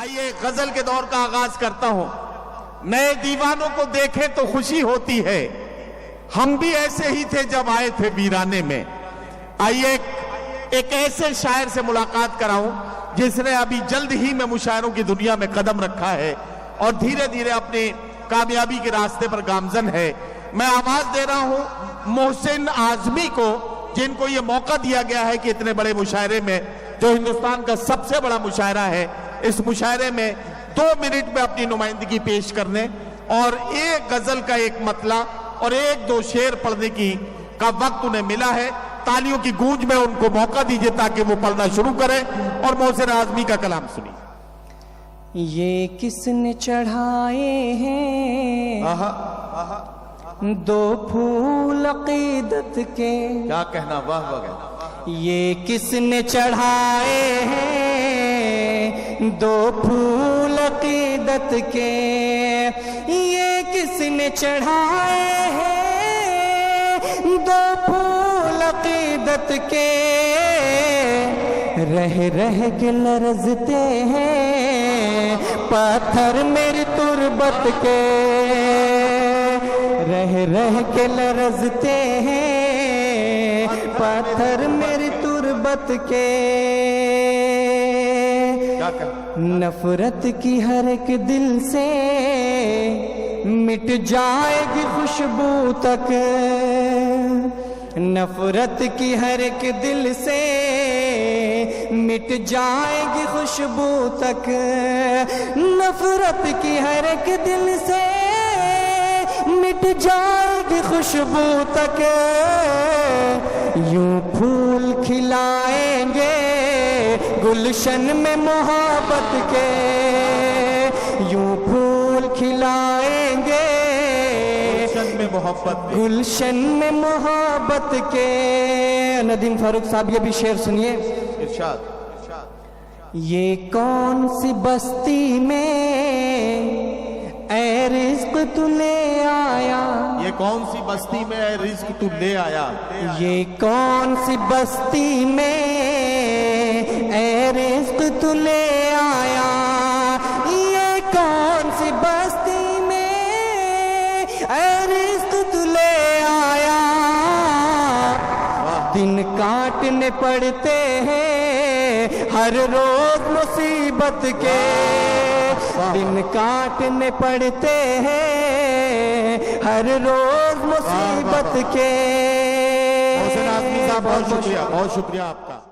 آئیے غزل کے دور کا آغاز کرتا ہوں۔ نئے دیوانوں کو دیکھیں تو خوشی ہوتی ہے، ہم بھی ایسے ہی تھے جب آئے تھے ویرانے میں۔ آئیے ایک ایسے شاعر سے ملاقات کراؤں جس نے ابھی جلد ہی میں مشاعروں کی دنیا میں قدم رکھا ہے اور دھیرے دھیرے اپنی کامیابی کے راستے پر گامزن ہے۔ میں آواز دے رہا ہوں محسن اعظمی کو، جن کو یہ موقع دیا گیا ہے کہ اتنے بڑے مشاعرے میں، جو ہندوستان کا سب سے بڑا مشاعرہ ہے، اس مشاعرے میں 2 منٹ میں اپنی نمائندگی پیش کرنے اور ایک غزل کا ایک مطلع اور 1-2 شعر پڑھنے کا وقت انہیں ملا ہے۔ تالیوں کی گونج میں ان کو موقع دیجئے تاکہ وہ پڑھنا شروع کریں اور محسن اعظمی کا کلام سنیں۔ یہ کس نے چڑھائے ہیں 2 پھول عقیدت کے، کیا کہنا، واہ واہ۔ یہ کس نے چڑھائے ہیں 2 پھول عقیدت کے، یہ کس نے چڑھائے ہیں 2 پھول عقیدت کے، رہ رہ کے لرزتے ہیں پتھر میری تربت کے، رہ رہ کے لرزتے ہیں پتھر میری تربت کے، نفرت کی ہر ایک دل سے مٹ جائے گی خوشبو تک، نفرت کی ہر ایک دل سے مٹ جائے گی خوشبو تک، نفرت کی ہر ایک دل سے مٹ جائے گی خوشبو تک، یوں پھول کھلائیں گے گلشن میں محبت کے، یوں پھول کھلائیں گے گلشن میں محبت کے۔ ندیم فاروق صاحب یہ بھی شعر سنیے۔ ارشاد۔ یہ کون سی بستی میں اے رزق تو لے آیا، یہ کون سی بستی میں اے رزق تو لے آیا، یہ کون سی بستی میں اے رزق تو لے آیا، یہ کون سی بستی میں اے رزق تو لے آیا، دن کاٹنے پڑتے ہیں ہر روز مصیبت کے، دن کاٹنے پڑتے ہیں ہر روز مصیبت کے۔ محسن اعظمی صاحب بہت شکریہ آپ کا۔